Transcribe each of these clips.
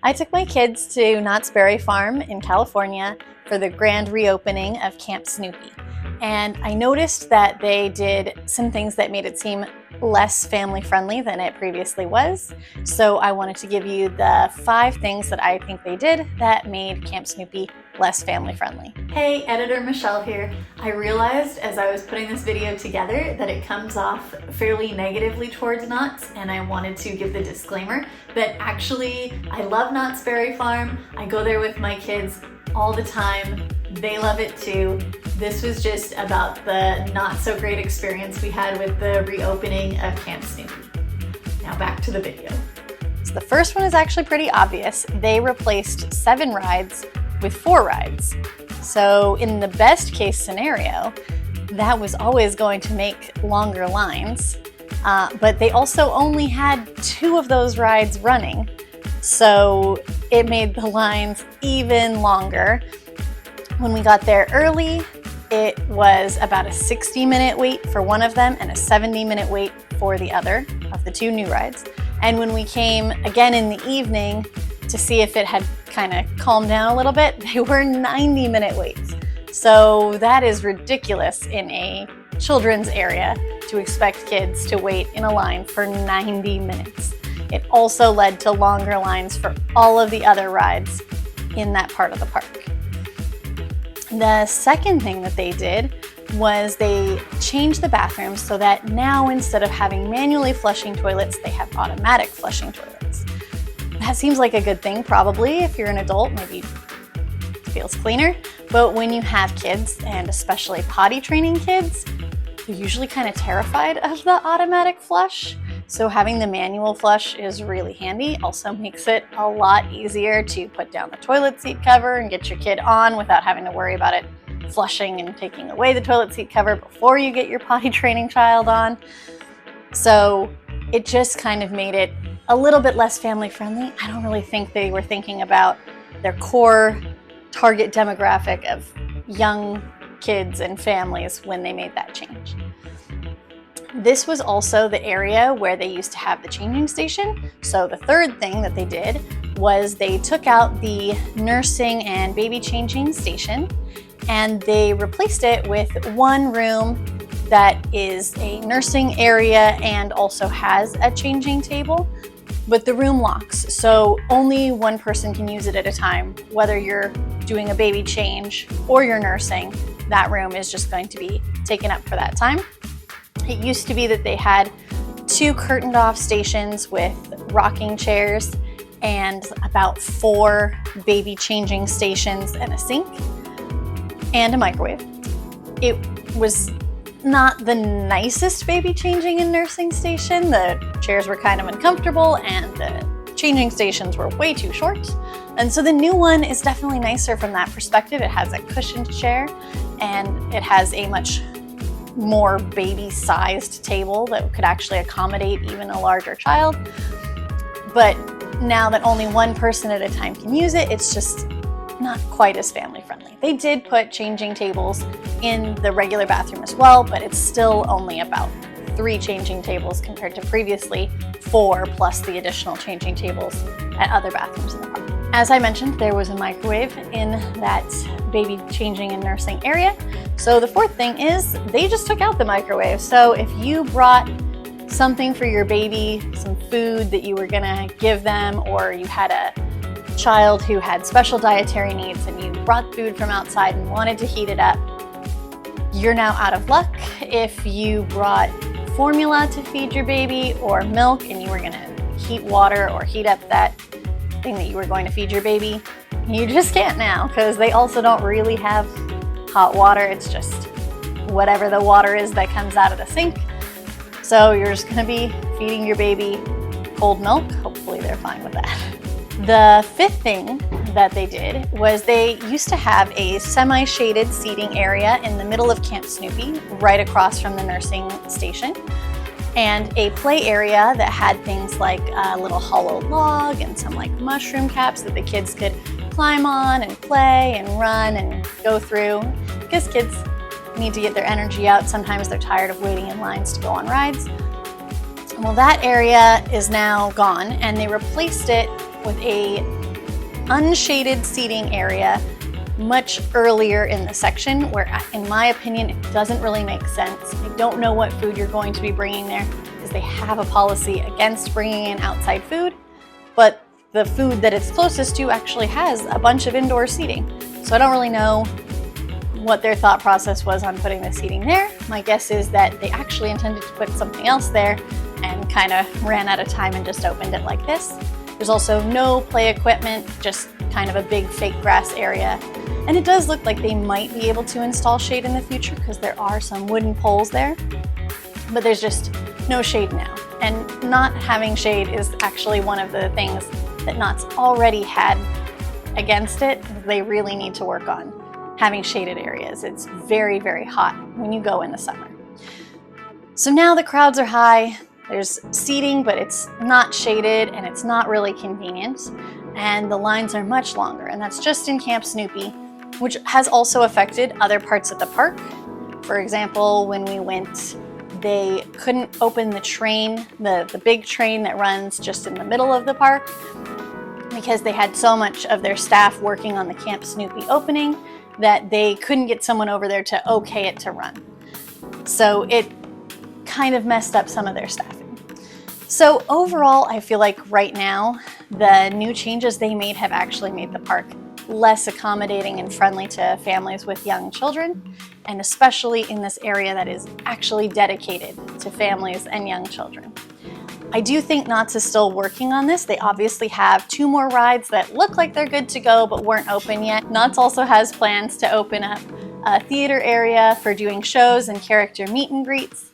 I took my kids to Knott's Berry Farm in California for the grand reopening of Camp Snoopy. And I noticed that they did some things that made it seem less family-friendly than it previously was. So I wanted to give you the 5 things that I think they did that made Camp Snoopy less family-friendly. Hey, editor Michelle here. I realized as I was putting this video together that it comes off fairly negatively towards Knott's, and I wanted to give the disclaimer that actually I love Knott's Berry Farm. I go there with my kids all the time. They love it too. This was just about the not so great experience we had with the reopening of Camp Snoopy. Now back to the video. So the first one is actually pretty obvious. They replaced 7 rides with 4 rides. So in the best case scenario, that was always going to make longer lines, but they also only had 2 of those rides running. So it made the lines even longer. When we got there early, it was about a 60-minute wait for one of them and a 70-minute wait for the other of the 2 new rides. And when we came again in the evening to see if it had kind of calmed down a little bit, they were 90-minute waits. So that is ridiculous in a children's area to expect kids to wait in a line for 90 minutes. It also led to longer lines for all of the other rides in that part of the park. The second thing that they did was they changed the bathrooms so that now instead of having manually flushing toilets, they have automatic flushing toilets. That seems like a good thing probably if you're an adult, maybe it feels cleaner, but when you have kids, and especially potty training kids, they're usually kind of terrified of the automatic flush. So having the manual flush is really handy. Also makes it a lot easier to put down the toilet seat cover and get your kid on without having to worry about it flushing and taking away the toilet seat cover before you get your potty training child on. So it just kind of made it a little bit less family friendly. I don't really think they were thinking about their core target demographic of young kids and families when they made that change. This was also the area where they used to have the changing station. So the third thing that they did was they took out the nursing and baby changing station and they replaced it with one room that is a nursing area and also has a changing table, but the room locks. So only one person can use it at a time. Whether you're doing a baby change or you're nursing, that room is just going to be taken up for that time. It used to be that they had 2 curtained off stations with rocking chairs and about 4 baby changing stations and a sink and a microwave. It was not the nicest baby changing and nursing station. The chairs were kind of uncomfortable and the changing stations were way too short. And so the new one is definitely nicer from that perspective. It has a cushioned chair and it has a much more baby-sized table that could actually accommodate even a larger child. But now that only one person at a time can use it, it's just not quite as family-friendly. They did put changing tables in the regular bathroom as well, but it's still only about 3 changing tables compared to previously 4 plus the additional changing tables at other bathrooms in the park. As I mentioned, there was a microwave in that baby changing and nursing area. So the fourth thing is they just took out the microwave. So if you brought something for your baby, some food that you were gonna give them, or you had a child who had special dietary needs and you brought food from outside and wanted to heat it up, you're now out of luck. If you brought formula to feed your baby or milk and you were gonna heat water or heat up that thing that you were going to feed your baby, you just can't now because they also don't really have hot water. It's just whatever the water is that comes out of the sink. So you're just gonna be feeding your baby cold milk. Hopefully they're fine with that. The fifth thing that they did was they used to have a semi-shaded seating area in the middle of Camp Snoopy, right across from the nursing station, and a play area that had things like a little hollow log and some like mushroom caps that the kids could climb on and play and run and go through, because kids need to get their energy out. Sometimes they're tired of waiting in lines to go on rides. Well, that area is now gone and they replaced it with a unshaded seating area much earlier in the section where, in my opinion, it doesn't really make sense. I don't know what food you're going to be bringing there because they have a policy against bringing in outside food, but the food that it's closest to actually has a bunch of indoor seating. So I don't really know what their thought process was on putting the seating there. My guess is that they actually intended to put something else there and kind of ran out of time and just opened it like this. There's also no play equipment, just kind of a big fake grass area. And it does look like they might be able to install shade in the future because there are some wooden poles there, but there's just no shade now. And not having shade is actually one of the things that Knott's already had against it. They really need to work on having shaded areas. It's very, very hot when you go in the summer. So now the crowds are high. There's seating, but it's not shaded and it's not really convenient. And the lines are much longer, and that's just in Camp Snoopy, which has also affected other parts of the park. For example, when we went, they couldn't open the train, the big train that runs just in the middle of the park, because they had so much of their staff working on the Camp Snoopy opening that they couldn't get someone over there to okay it to run. So it kind of messed up some of their staffing. So overall, I feel like right now, the new changes they made have actually made the park less accommodating and friendly to families with young children, and especially in this area that is actually dedicated to families and young children. I do think Knott's is still working on this. They obviously have 2 more rides that look like they're good to go but weren't open yet. Knott's also has plans to open up a theater area for doing shows and character meet and greets.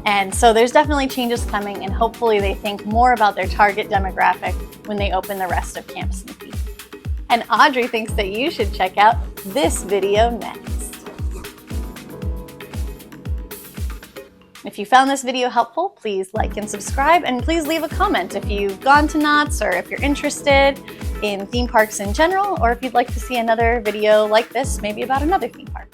And so there's definitely changes coming, and hopefully they think more about their target demographic when they open the rest of Camp Snoopy. And Audrey thinks that you should check out this video next. If you found this video helpful, please like and subscribe, and please leave a comment if you've gone to Knott's, or if you're interested in theme parks in general, or if you'd like to see another video like this, maybe about another theme park.